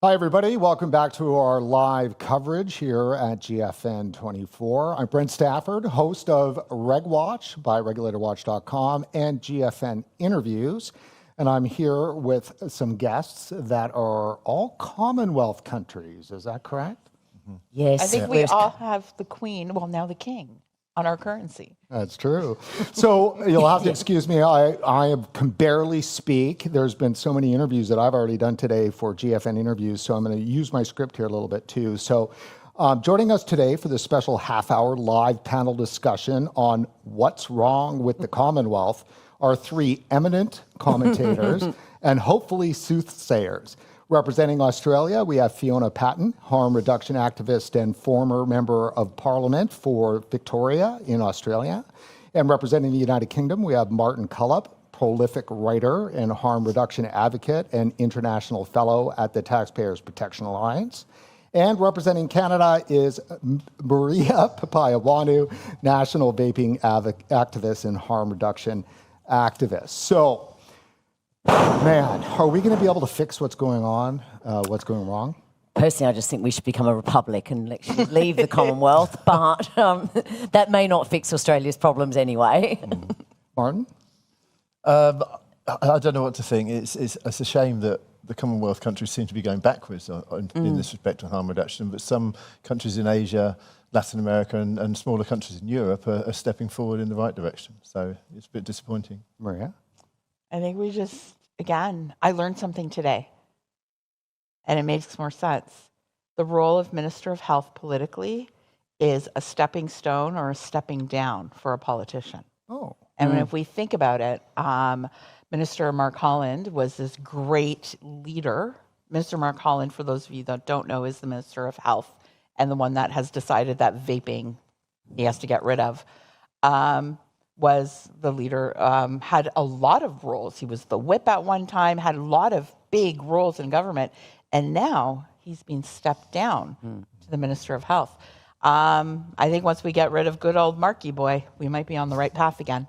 Hi, everybody. Welcome back to our live coverage here at GFN2024. I'm Brent Stafford, host of RegWatch by regulatorwatch.com and GFN Interviews. And I'm here with some guests that are all Commonwealth countries. Is that correct? Mm-hmm. Yes. I think we all have the Queen, well, now the King, on our currency. That's true. So you'll have to excuse me. I can barely speak. There's been so many interviews that I've already done today for GFN Interviews, so I'm going to use my script here a little bit too. So joining us today for this special half-hour live panel discussion on what's wrong with the Commonwealth are three eminent commentators and hopefully soothsayers. Representing Australia, we have Fiona Patten, harm reduction activist and former member of Parliament for Victoria in Australia. And representing the United Kingdom, we have Martin Cullip, prolific writer and harm reduction advocate and international fellow at the Taxpayers Protection Alliance. And representing Canada is Maria Papaioannoy, national vaping activist and harm reduction activist. So, man, are we going to be able to fix what's going on, what's going wrong? Personally, I just think we should become a republic and actually leave the Commonwealth, but that may not fix Australia's problems anyway. Martin? I don't know what to think. It's a shame that the Commonwealth countries seem to be going backwards in this respect on harm reduction, but some countries in Asia, Latin America and smaller countries in Europe are stepping forward in the right direction. So it's a bit disappointing. Maria? I think we just, again, I learned something today, and it makes more sense. The role of Minister of Health politically is a stepping stone or a stepping down for a politician. Oh. And if we think about it, Minister Mark Holland was this great leader. Minister Mark Holland, for those of you that don't know, is the Minister of Health and the one that has decided that vaping he has to get rid of. Was the leader, had a lot of roles. He was the whip at one time, had a lot of big roles in government, and now he's been stepped down to the Minister of Health. I think once we get rid of good old Marky boy, we might be on the right path again.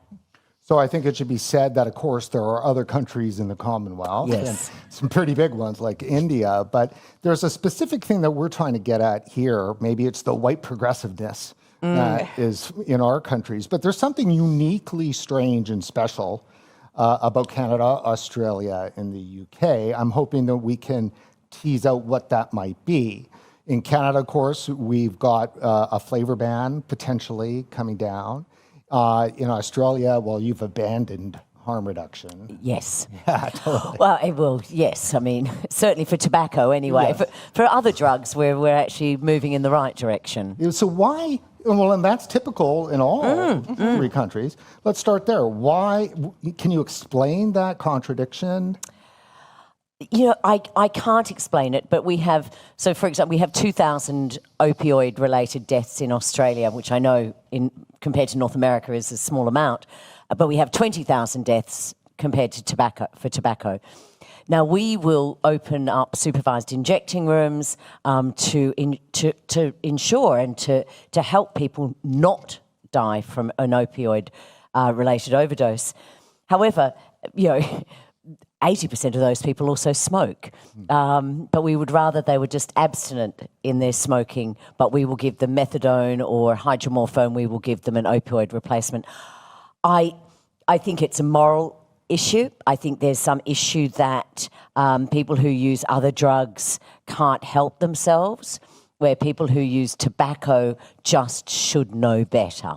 So I think it should be said that, of course, there are other countries in the Commonwealth, Yes. and some pretty big ones like India, but there's a specific thing that we're trying to get at here. Maybe it's the white progressiveness that is in our countries. But there's something uniquely strange and special about Canada, Australia, and the UK. I'm hoping that we can tease out what that might be. In Canada, of course, we've got a flavor ban potentially coming down. In Australia, well, you've abandoned harm reduction. Yes. Yeah, totally. Well, it will, yes. I mean, certainly for tobacco anyway. Yes. For other drugs, we're actually moving in the right direction. So why? Well, and that's typical in all three countries. Let's start there. Why? Can you explain that contradiction? You know, I can't explain it, but we have, so for example, we have 2,000 opioid-related deaths in Australia, which I know compared to North America is a small amount, but we have 20,000 deaths compared to tobacco. Now, we will open up supervised injecting rooms to ensure and to help people not die from an opioid-related overdose. However, you know, 80% of those people also smoke, but we would rather they were just abstinent in their smoking, but we will give them methadone or hydromorphone, we will give them an opioid replacement. I think it's a moral issue. I think there's some issue that people who use other drugs can't help themselves, where people who use tobacco just should know better.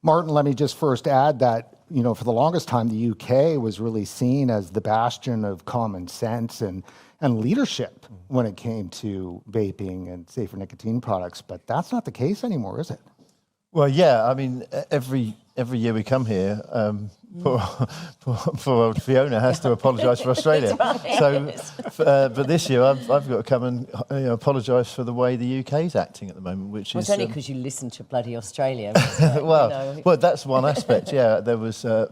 Martin, let me just first add that, you know, for the longest time, the UK was really seen as the bastion of common sense and leadership when it came to vaping and safer nicotine products. But that's not the case anymore, is it? Well, yeah, I mean, every year we come here, poor old Fiona has to apologise for Australia. Right. So, but this year I've got to come and apologise for the way the UK is acting at the moment, which Well, is... it's only because you listen to bloody Australia. Well, that's one aspect, yeah. There was, I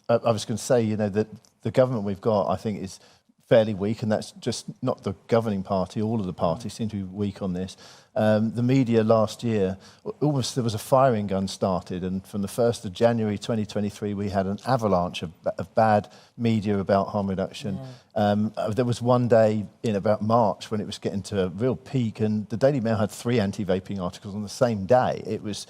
was going to say, you know, that the government we've got, I think, is fairly weak, and that's just not the governing party. All of the parties seem to be weak on this. The media last year, almost there was a firing gun started, and from the 1st of January 2023, we had an avalanche of bad media about harm reduction. There was one day in about March when it was getting to a real peak, and the Daily Mail had 3 anti-vaping articles on the same day. It was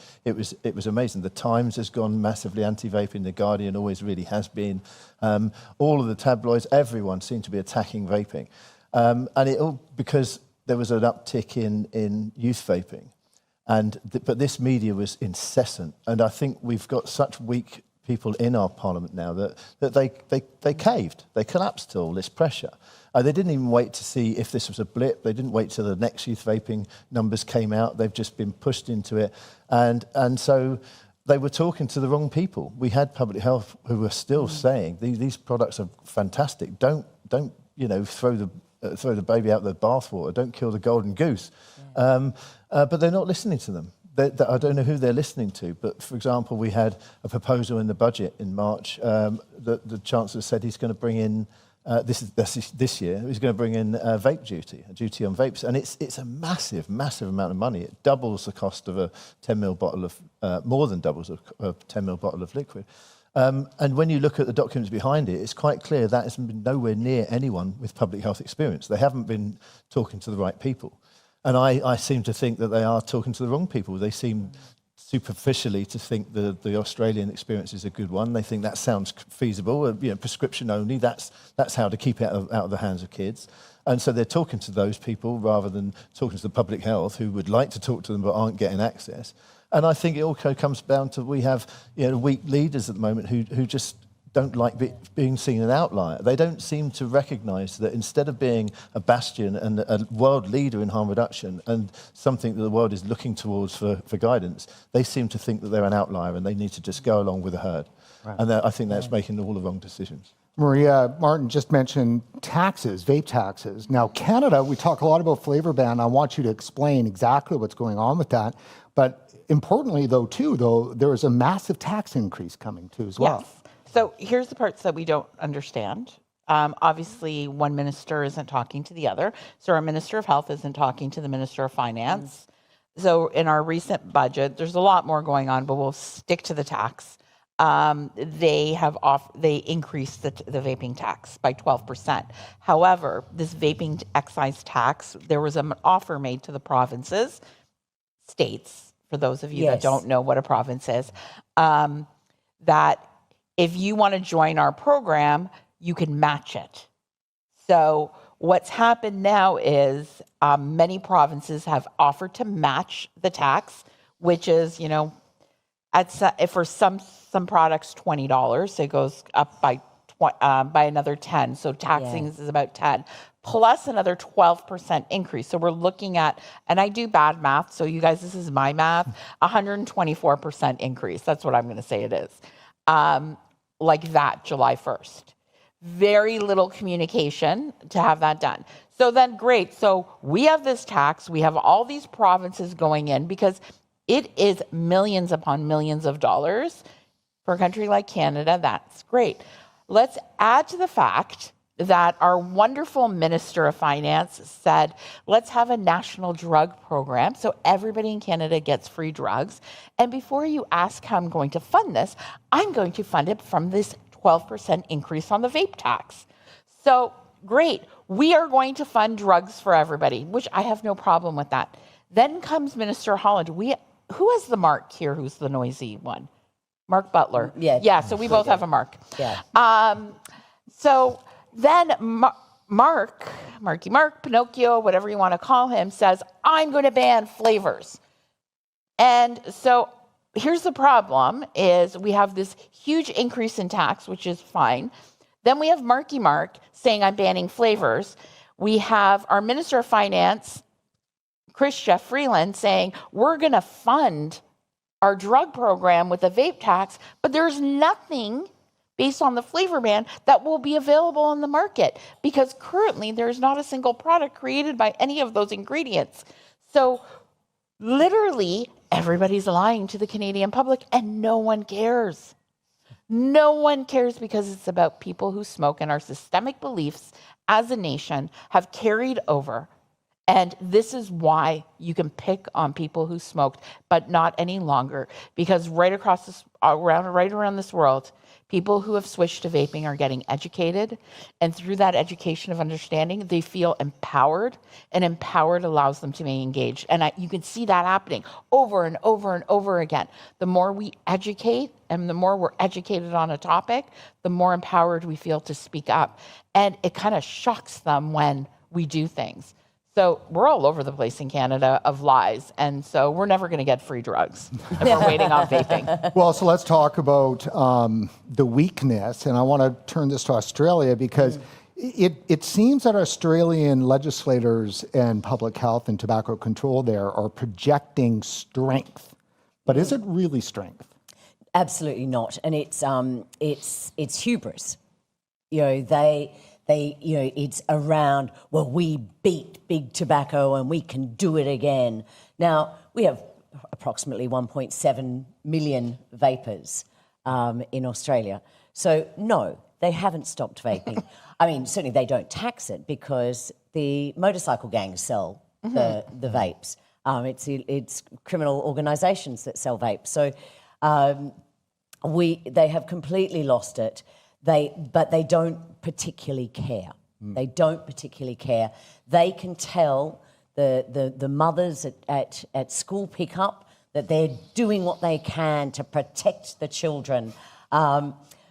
amazing. The Times has gone massively anti-vaping. The Guardian always really has been. All of the tabloids, everyone seemed to be attacking vaping, and it all because there was an uptick in youth vaping, but this media was incessant, and I think we've got such weak people in our parliament now that they caved, they collapsed to all this pressure. They didn't even wait to see if this was a blip. They didn't wait till the next youth vaping numbers came out. They've just been pushed into it, and so they were talking to the wrong people. We had public health who were still saying these products are fantastic. Don't throw the baby out the bathwater. Don't kill the golden goose. But they're not listening to them. I don't know who they're listening to. But for example, we had a proposal in the budget in March that the Chancellor said he's going to bring in. This year, he's going to bring in vape duty, a duty on vapes, and it's a massive amount of money. It doubles the cost of a 10ml bottle of, more than doubles a 10ml bottle of liquid. And when you look at the documents behind it, it's quite clear that has been nowhere near anyone with public health experience. They haven't been talking to the right people. And I seem to think that they are talking to the wrong people. They seem superficially to think the Australian experience is a good one. They think that sounds feasible, prescription only, that's how to keep it out of the hands of kids. And so they're talking to those people rather than talking to the public health who would like to talk to them but aren't getting access. And I think it also comes down to we have weak leaders at the moment who just don't like being seen an outlier. They don't seem to recognise that instead of being a bastion and a world leader in harm reduction and something that the world is looking towards for guidance, they seem to think that they're an outlier and they need to just go along with the herd. Right. And I think that's making all the wrong decisions. Maria, Martin just mentioned taxes, vape taxes. Now, Canada, we talk a lot about flavor ban. I want you to explain exactly what's going on with that. But importantly, there is a massive tax increase coming too as well. Yes. So here's the parts that we don't understand. Obviously, one minister isn't talking to the other. So our Minister of Health isn't talking to the Minister of Finance. So in our recent budget, there's a lot more going on, but we'll stick to the tax. They increased the vaping tax by 12%. However, this vaping excise tax, there was an offer made to the provinces, states, for those of you that don't know what a province is, that if you want to join our program, you can match it. So what's happened now is many provinces have offered to match the tax, which is, for some products $20, so it goes up by another 10. So taxing is about 10, plus another 12% increase. So we're looking at, and I do bad math, so you guys, this is my math, 124% increase. That's what I'm going to say it is. Like that, July 1st. Very little communication to have that done. So then, great. So we have this tax. We have all these provinces going in because it is millions upon millions of dollars. For a country like Canada, that's great. Let's add to the fact that our wonderful Minister of Finance said, let's have a national drug program so everybody in Canada gets free drugs. And before you ask how I'm going to fund this, I'm going to fund it from this 12% increase on the vape tax. So great, we are going to fund drugs for everybody, which I have no problem with that. Then comes Minister Holland. Who has the Mark here who's the noisy one? Mark Butler. Yeah, so we both have a Mark. Yeah. So then Marky Mark, Pinocchio, whatever you want to call him, says, I'm going to ban flavors. And so here's the problem is we have this huge increase in tax, which is fine. Then we have Marky Mark saying, I'm banning flavors. We have our Minister of Finance, Chrystia Freeland, saying, we're going to fund our drug program with a vape tax, but there's nothing based on the flavor ban that will be available on the market because currently there's not a single product created by any of those ingredients. So literally everybody's lying to the Canadian public and no one cares. No one cares because it's about people who smoke and our systemic beliefs as a nation have carried over. And this is why you can pick on people who smoked, but not any longer, because right around this world, people who have switched to vaping are getting educated, and through that education of understanding, they feel empowered, and empowered allows them to be engaged. And you can see that happening over and over and over again. The more we educate, and the more we're educated on a topic, the more empowered we feel to speak up. And it kind of shocks them when we do things. So we're all over the place in Canada of lies, and so we're never going to get free drugs if we're waiting on vaping. Well, so let's talk about the weakness, and I want to turn this to Australia because it seems that Australian legislators and public health and tobacco control there are projecting strength. But is it really strength? Absolutely not, and it's hubris. You know, it's around, well, we beat big tobacco and we can do it again. Now, we have approximately 1.7 million vapers in Australia. So, no, they haven't stopped vaping. I mean, certainly they don't tax it because the motorcycle gangs sell the vapes. It's criminal organisations that sell vapes. So they have completely lost it. But they don't particularly care. They don't particularly care. They can tell the mothers at school pickup that they're doing what they can to protect the children.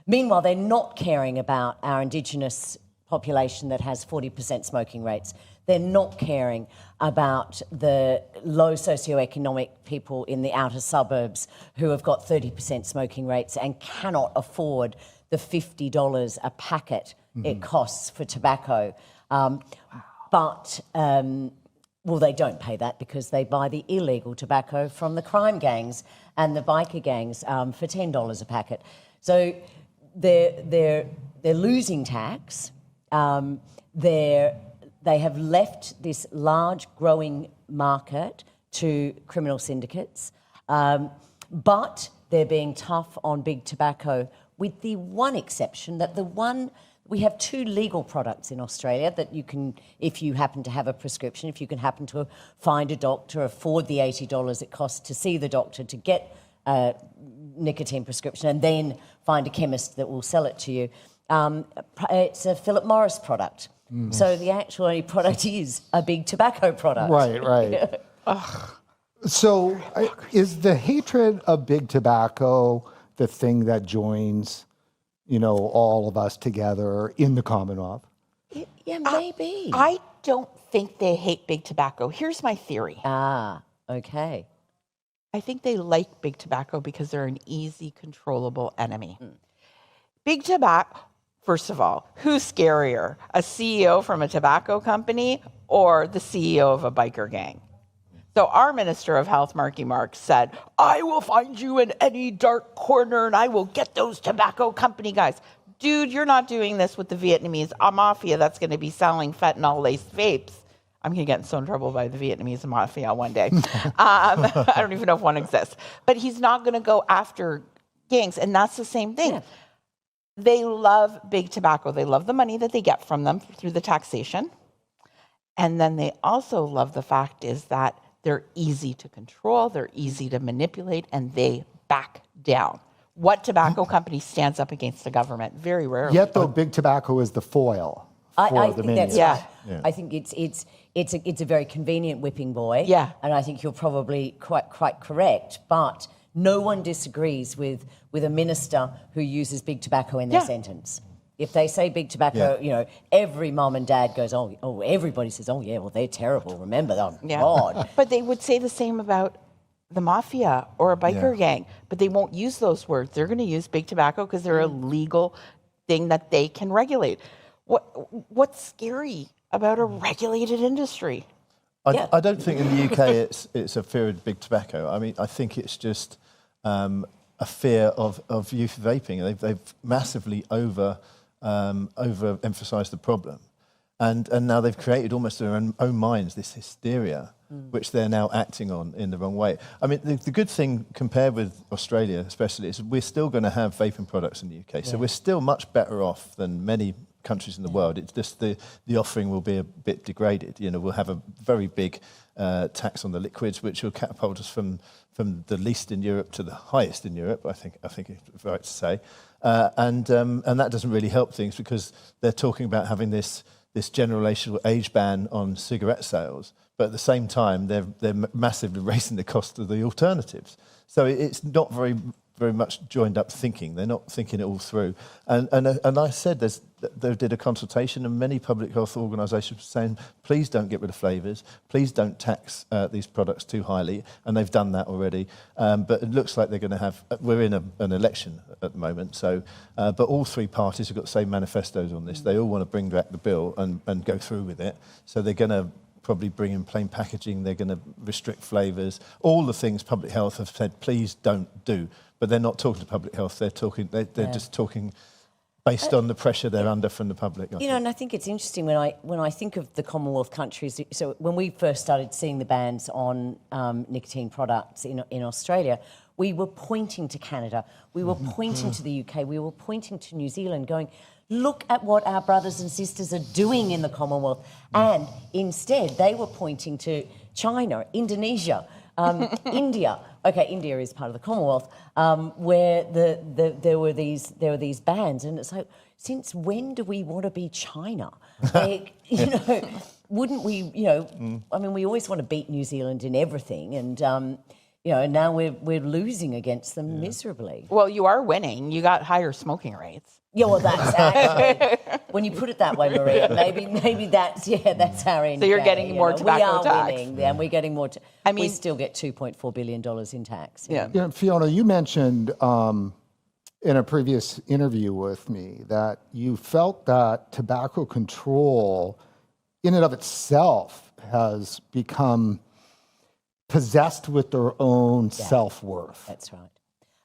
Meanwhile, they're not caring about our Indigenous population that has 40% smoking rates. They're not caring about the low socioeconomic people in the outer suburbs who have got 30% smoking rates and cannot afford the $50 a packet it costs for tobacco. But they don't pay that because they buy the illegal tobacco from the crime gangs and the biker gangs for $10 a packet. So they're losing tax. They have left this large growing market to criminal syndicates, but they're being tough on big tobacco, with the one exception that we have two legal products in Australia that you can, if you happen to have a prescription, if you can happen to find a doctor, afford the $80 it costs to see the doctor to get a nicotine prescription, and then find a chemist that will sell it to you. It's a Philip Morris product. So the actual only product is a big tobacco product. Right. So is the hatred of big tobacco the thing that joins, all of us together in the Commonwealth? Yeah, maybe. I don't think they hate big tobacco. Here's my theory. Okay. I think they like big tobacco because they're an easy, controllable enemy. Big tobacco, first of all, who's scarier? A CEO from a tobacco company or the CEO of a biker gang? So our Minister of Health, Marky Mark, said, I will find you in any dark corner and I will get those tobacco company guys. Dude, you're not doing this with the Vietnamese mafia that's going to be selling fentanyl-laced vapes. I'm going to get in so in trouble by the Vietnamese mafia one day. I don't even know if one exists. But he's not going to go after gangs, and that's the same thing. Yeah. They love big tobacco. They love the money that they get from them through the taxation. And then they also love the fact is that they're easy to control, they're easy to manipulate, and they back down. What tobacco company stands up against the government? Very rarely. Yet, though, big tobacco is the foil for the minions. Yeah. I think it's a very convenient whipping boy. Yeah. And I think you're probably quite correct. But no one disagrees with a minister who uses big tobacco in their sentence. If they say big tobacco, every mom and dad goes, oh, everybody says, oh, yeah, well, they're terrible. Remember them. Yeah. God. But they would say the same about the mafia or a biker gang, but they won't use those words. They're going to use big tobacco because they're a legal thing that they can regulate. What's scary about a regulated industry? I don't think in the UK it's a fear of big tobacco. I mean, I think it's just a fear of youth vaping. They've massively overemphasised the problem. And now they've created almost in their own minds this hysteria, which they're now acting on in the wrong way. I mean, the good thing compared with Australia especially is we're still going to have vaping products in the UK. So we're still much better off than many countries in the world. It's just the offering will be a bit degraded. You know, we'll have a very big tax on the liquids, which will catapult us from the least in Europe to the highest in Europe. I think it's right to say, and that doesn't really help things, because they're talking about having this generational age ban on cigarette sales, but at the same time they're massively raising the cost of the alternatives. So it's not very much joined up thinking. They're not thinking it all through. And I said they did a consultation, and many public health organisations were saying, please don't get rid of flavours, please don't tax these products too highly, and they've done that already. But it looks like they're going to have. We're in an election at the moment, so but all three parties have got the same manifestos on this. They all want to bring back the bill and go through with it. So they're going to probably bring in plain packaging. They're going to restrict flavours. All the things public health have said, please don't do. But they're not talking to public health. They're talking. They're just talking based on the pressure they're under from the public. You know, and I think it's interesting when I think of the Commonwealth countries. So when we first started seeing the bans on nicotine products in Australia, we were pointing to Canada, we were pointing to the UK, we were pointing to New Zealand, going, look at what our brothers and sisters are doing in the Commonwealth. And instead, they were pointing to China, Indonesia, India. Okay, India is part of the Commonwealth, where there were these bans, and it's like, since when do we want to be China? Like, you know, wouldn't we? You know, I mean, we always want to beat New Zealand in everything, and you know, and now we're losing against them miserably. Well, you are winning. You got higher smoking rates. Yeah, well, that's actually, when you put it that way, Maria, maybe that's our end. So you're game, getting more tobacco tax. We are winning, and we're getting more. I mean, we still get $2.4 billion in tax. Yeah. You know, Fiona, you mentioned in a previous interview with me that you felt that tobacco control, in and of itself, has become possessed with their own self-worth. That's right.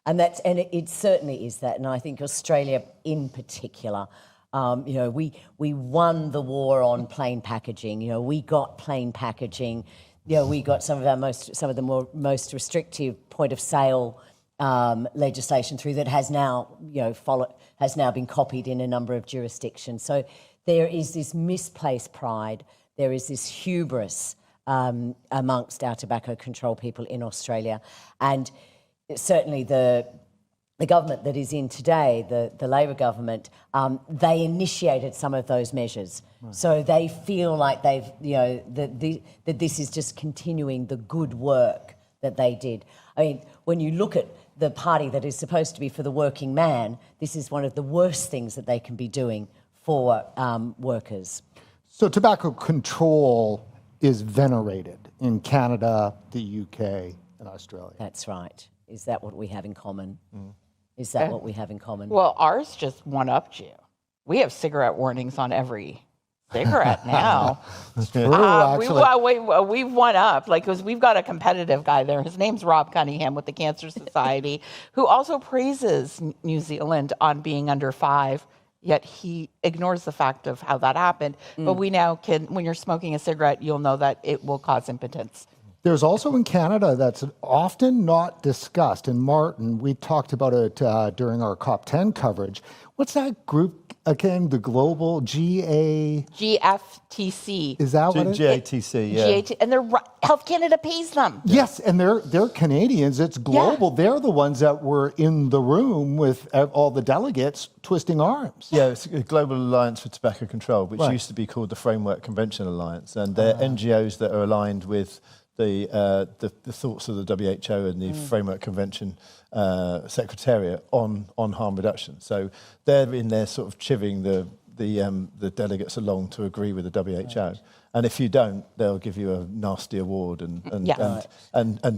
And it certainly is that. And I think Australia in particular, you know, we won the war on plain packaging. You know, we got plain packaging. You know, we got some of the most restrictive point of sale legislation through that has now, you know, has now been copied in a number of jurisdictions. So there is this misplaced pride. There is this hubris amongst our tobacco control people in Australia, and certainly the government that is in today, the Labor government, they initiated some of those measures. Right. So they feel like they've, you know, that this is just continuing the good work that they did. I mean, when you look at the party that is supposed to be for the working man, this is one of the worst things that they can be doing for workers. So tobacco control is venerated in Canada, the UK, and Australia. That's right. Is that what we have in common? Is that what we have in common? Well, ours just one-upped you. We have cigarette warnings on every cigarette now. It's true, actually. We've won up, like, because we've got a competitive guy there. His name's Rob Cunningham with the Cancer Society, who also praises New Zealand on being under 5. Yet he ignores the fact of how that happened. But we now can, when you're smoking a cigarette, you'll know that it will cause impotence. There's also in Canada that's often not discussed. And Martin, we talked about it during our COP10 coverage. What's that group again? The global GFTC. Is that what it is? GATC, yeah. And Health Canada pays them. Yes, and they're Canadians. It's global. Yeah. They're the ones that were in the room with all the delegates twisting arms. Yeah, it's a Global Alliance for Tobacco Control, which used to be called the Framework Convention Alliance. And they're NGOs that are aligned with the thoughts of the WHO and the Framework Convention Secretariat on harm reduction. So they're in there sort of chivvying the delegates along to agree with the WHO. Right. And if you don't, they'll give you a nasty award and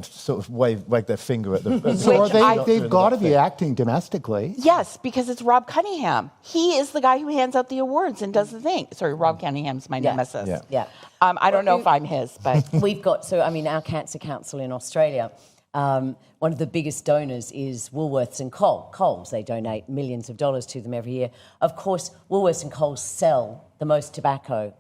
sort of wag their finger at the. So they've got to be acting domestically. Yes, because it's Rob Cunningham. He is the guy who hands out the awards and does the thing. Sorry, Rob Cunningham's my nemesis. Yeah. I don't know if I'm his, but we've got. So I mean, our Cancer Council in Australia. One of the biggest donors is Woolworths and Coles. They donate millions of dollars to them every year. Of course, Woolworths and Coles sell the most tobacco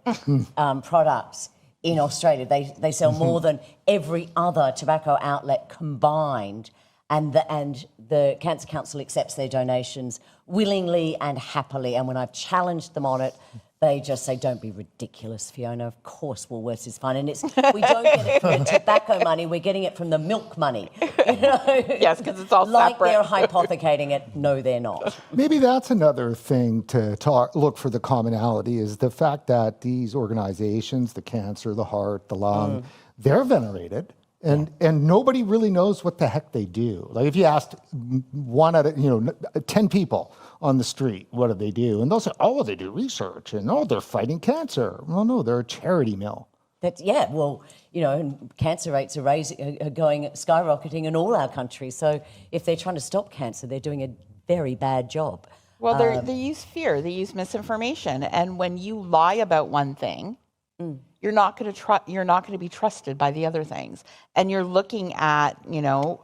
products in Australia. They sell more than every other tobacco outlet combined. and the Cancer Council accepts their donations willingly and happily. And when I've challenged them on it, they just say, "Don't be ridiculous, Fiona. Of course Woolworths is fine." And we don't get it from the tobacco money, we're getting it from the milk money. You know? Yes, because it's all like separate. they're hypothecating it. No, they're not. Maybe that's another thing to look for the commonality is the fact that these organizations, the cancer, the heart, the lung, they're venerated. And nobody really knows what the heck they do. Like if you asked 1 out of 10 people on the street, what do they do? And they'll say, "Oh, they do research, and they're fighting cancer." Well, no, they're a charity mill. And cancer rates are going skyrocketing in all our countries. So if they're trying to stop cancer, they're doing a very bad job. Well, they use fear, they use misinformation, and when you lie about one thing, you're not going to be trusted by the other things. And you're looking at,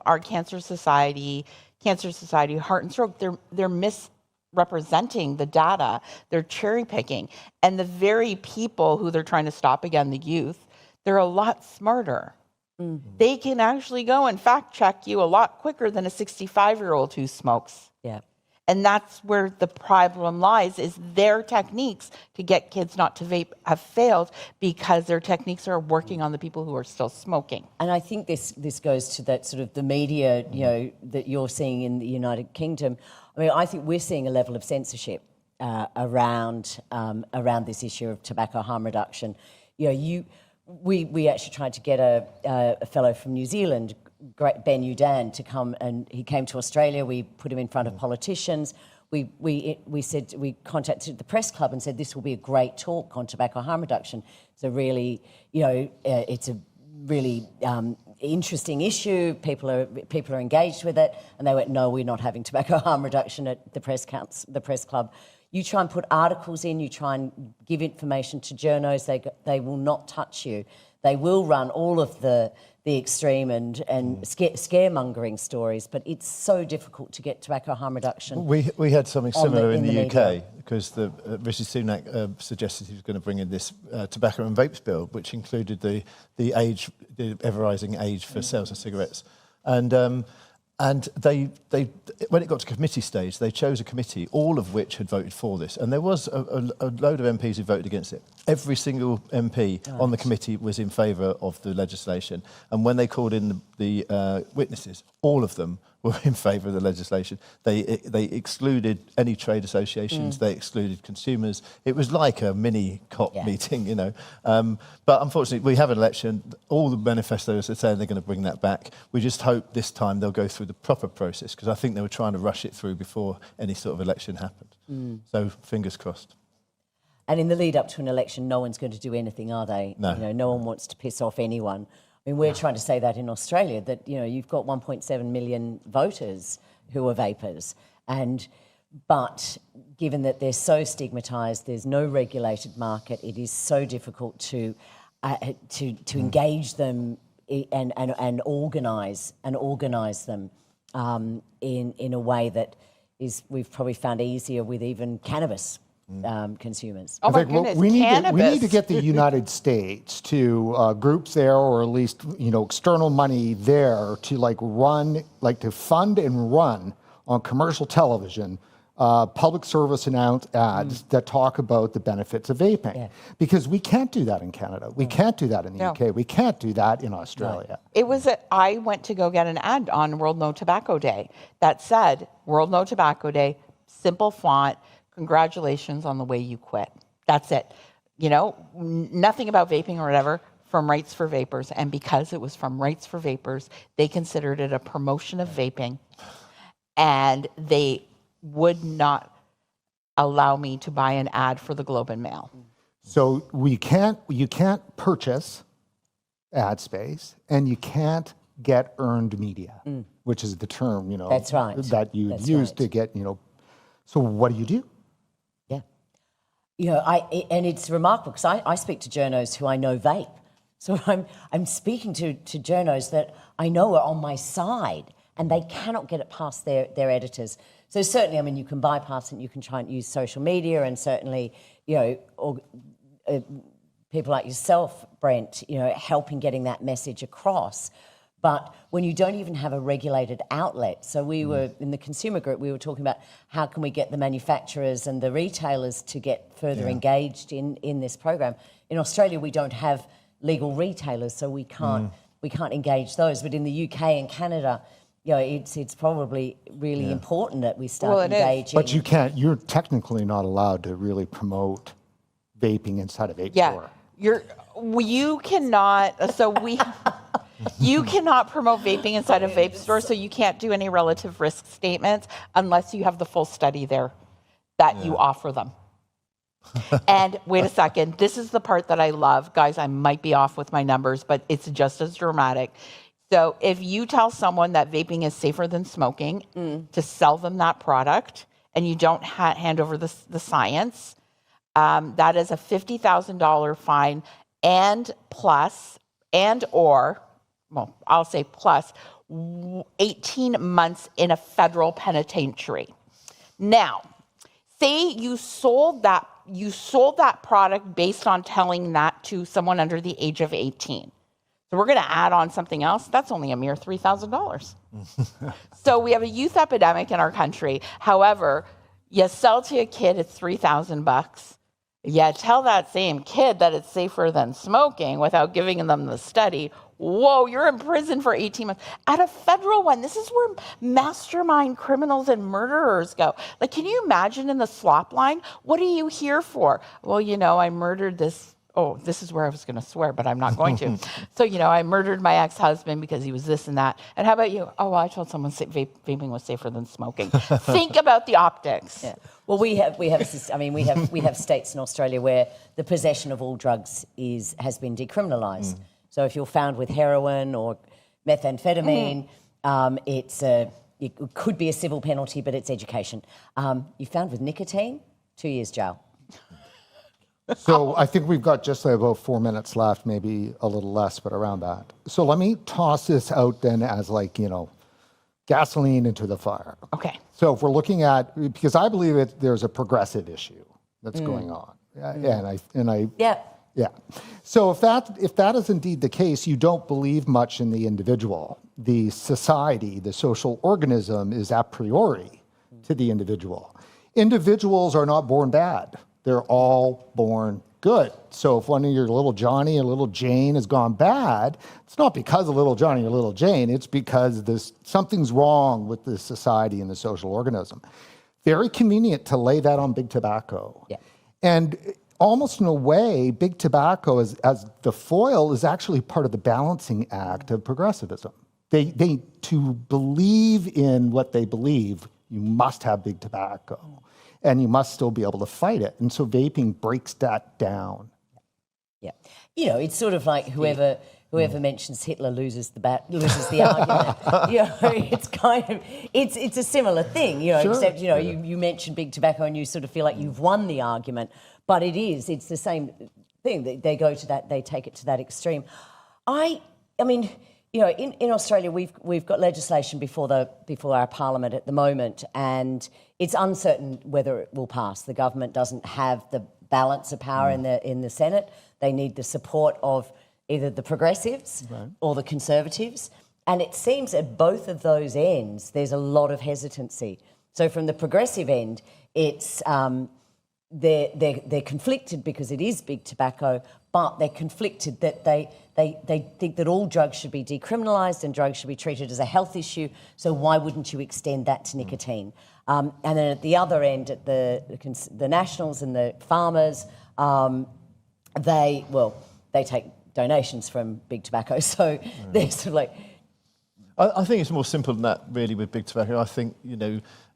our Cancer Society, Heart and Stroke. They're misrepresenting the data. They're cherry picking, and the very people who they're trying to stop, again, the youth, they're a lot smarter. They can actually go and fact check you a lot quicker than a 65-year-old who smokes. Yeah. And that's where the problem lies, is their techniques to get kids not to vape have failed because their techniques are working on the people who are still smoking. And I think this goes to that sort of the media, that you're seeing in the United Kingdom. I mean, I think we're seeing a level of censorship around this issue of tobacco harm reduction. We actually tried to get a fellow from New Zealand, Ben Udan, to come, and he came to Australia. We put him in front of politicians. We contacted the press club and said this will be a great talk on tobacco harm reduction. It's a really, it's a really interesting issue. People are engaged with it, and they went, "No, we're not having tobacco harm reduction at the press club." You try and put articles in, you try and give information to journos, they will not touch you. They will run all of the extreme and scaremongering stories, but it's so difficult to get tobacco harm reduction. We had something similar in the UK media. because Rishi Sunak suggested he was going to bring in this tobacco and vapes bill, which included the ever-rising age for sales of cigarettes. And they when it got to committee stage, they chose a committee, all of which had voted for this. And there was a load of MPs who voted against it. Every single MP on the committee was in favour of the legislation. And when they called in the witnesses, all of them were in favour of the legislation. They excluded any trade associations. They excluded consumers. It was like a mini COP meeting, But unfortunately, we have an election. All the manifestos are saying they're going to bring that back. We just hope this time they'll go through the proper process, because I think they were trying to rush it through before any sort of election happened. So fingers crossed. And in the lead up to an election, no one's going to do anything, are they? No. No one wants to piss off anyone. I mean, we're trying to say that in Australia, that, you've got 1.7 million voters who are vapers. But given that they're so stigmatised, there's no regulated market, it is so difficult to engage them and organise them in a way that we've probably found easier with even cannabis consumers. Oh my goodness, we cannabis. need to get the United States to groups there, or at least external money there to fund and run on commercial television public service ads that talk about the benefits of vaping, because we can't do that in Canada. We can't do that in the UK. We can't do that in Australia. I went to go get an ad on World No Tobacco Day that said, "World No Tobacco Day, simple font, congratulations on the way you quit." That's it. Nothing about vaping or whatever, from Rights for Vapors. And because it was from Rights for Vapors, they considered it a promotion of vaping, and they would not allow me to buy an ad for the Globe and Mail. So you can't purchase ad space, and you can't get earned media, which is the term, That's right. that you use to get, So what do you do? And it's remarkable because I speak to journos who I know vape. So I'm speaking to journos that I know are on my side, and they cannot get it past their editors. So certainly, you can bypass it, you can try and use social media, and certainly, people like yourself, Brent, helping getting that message across. But when you don't even have a regulated outlet, so we were in the consumer group, we were talking about how can we get the manufacturers and the retailers to get further engaged in this program. In Australia, we don't have legal retailers, so we can't engage those. But in the UK and Canada, it's probably really important that we start engaging. But you're technically not allowed to really promote vaping inside of vape store. You cannot, you cannot promote vaping inside a vape store, so you can't do any relative risk statements unless you have the full study there that you offer them. And wait a second, this is the part that I love. Guys, I might be off with my numbers, but it's just as dramatic. So if you tell someone that vaping is safer than smoking to sell them that product and you don't hand over the science, that is a $50,000 fine I'll say plus 18 months in a federal penitentiary. Now, say you sold that product based on telling that to someone under the age of 18. So we're going to add on something else. That's only a mere $3,000. So we have a youth epidemic in our country. However, you sell to a kid, it's $3,000. Yeah, tell that same kid that it's safer than smoking without giving them the study. Whoa, you're in prison for 18 months. At a federal one, this is where mastermind criminals and murderers go. Like, can you imagine in the slop line? What are you here for? Well, I murdered this. Oh, this is where I was going to swear, but I'm not going to. So, I murdered my ex-husband because he was this and that. And how about you? Oh, well, I told someone vaping was safer than smoking. Think about the optics. Yeah. Well, we have states in Australia where the possession of all drugs has been decriminalised. So if you're found with heroin or methamphetamine, it could be a civil penalty, but it's education. You're found with nicotine, 2 years jail. So I think we've got just about 4 minutes left, maybe a little less, but around that. So let me toss this out then as gasoline into the fire. Okay. So if we're looking at, because I believe there's a progressive issue that's going on. Yeah. So if that is indeed the case, you don't believe much in the individual. The society, the social organism is a priori to the individual. Individuals are not born bad. They're all born good. So if one of your little Johnny or little Jane has gone bad, it's not because of little Johnny or little Jane, it's because something's wrong with the society and the social organism. Very convenient to lay that on big tobacco. Yeah. And almost in a way, big tobacco as the foil is actually part of the balancing act of progressivism. They to believe in what they believe, you must have big tobacco. And you must still be able to fight it. And so vaping breaks that down. Yeah. It's sort of like whoever mentions Hitler loses the argument. It's kind of it's a similar thing, Sure. except you mention big tobacco and you sort of feel like you've won the argument, but it's the same thing. They go to that, they take it to that extreme. I mean, in Australia we've got legislation before our parliament at the moment, and it's uncertain whether it will pass. The government doesn't have the balance of power in the Senate. They need the support of either the progressives or the conservatives. And it seems at both of those ends, there's a lot of hesitancy. So from the progressive end, it's they're conflicted because it is big tobacco, but they're conflicted that they think that all drugs should be decriminalised and drugs should be treated as a health issue. So why wouldn't you extend that to nicotine? And then at the other end, at the Nationals and the farmers, they take donations from big tobacco. So they're sort of like... I think it's more simple than that, really, with big tobacco. I think,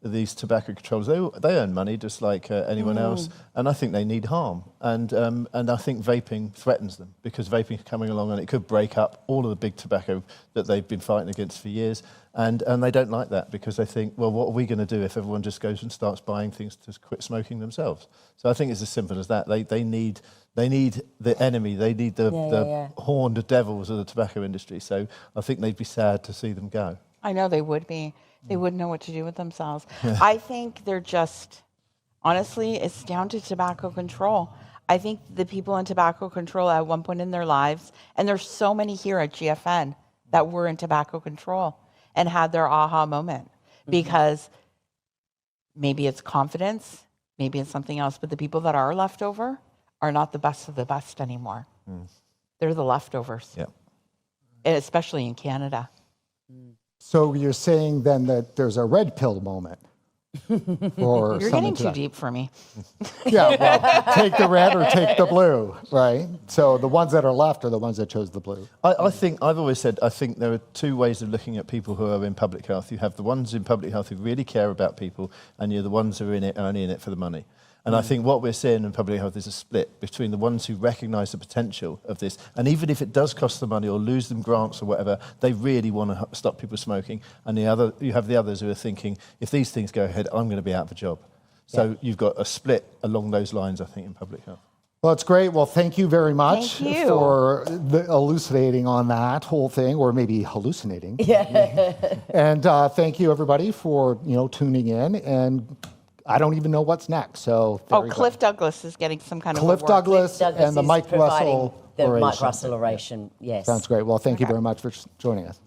these tobacco controls, they earn money just like anyone else, and I think they need harm. And I think vaping threatens them, because vaping is coming along and it could break up all of the big tobacco that they've been fighting against for years. And they don't like that, because they think, well, what are we going to do if everyone just goes and starts buying things to quit smoking themselves? So I think it's as simple as that. They need the enemy. They need the horned devils of the tobacco industry. So I think they'd be sad to see them go. I know they would be. They wouldn't know what to do with themselves. I think they're just, honestly, it's down to tobacco control. I think the people in tobacco control at one point in their lives, and there's so many here at GFN, that were in tobacco control and had their aha moment, because maybe it's confidence, maybe it's something else, but the people that are left over are not the best of the best anymore. They're the leftovers. Yeah. And especially in Canada. So you're saying then that there's a red pill moment? Or You're getting too deep for me. Yeah, well, take the red or take the blue, right? So the ones that are left are the ones that chose the blue. I think, I've always said, I think there are two ways of looking at people who are in public health. You have the ones in public health who really care about people, and you're the ones who are in it only in it for the money. And I think what we're seeing in public health is a split between the ones who recognise the potential of this, and even if it does cost them money or lose them grants or whatever, they really want to stop people smoking. And you have the others who are thinking, if these things go ahead, I'm going to be out of a job. So you've got a split along those lines, I think, in public health. Well, it's great. Well, thank you very much Thank you. for elucidating on that whole thing, or maybe hallucinating. Yeah. And thank you, everybody, for tuning in. And I don't even know what's next. So there you go. Cliff Douglas is getting some kind of Cliff award. Douglas Douglas and the is Mike providing Russell the oration. Mike Russell oration. Yes. Sounds great. Well, thank you very much for joining us.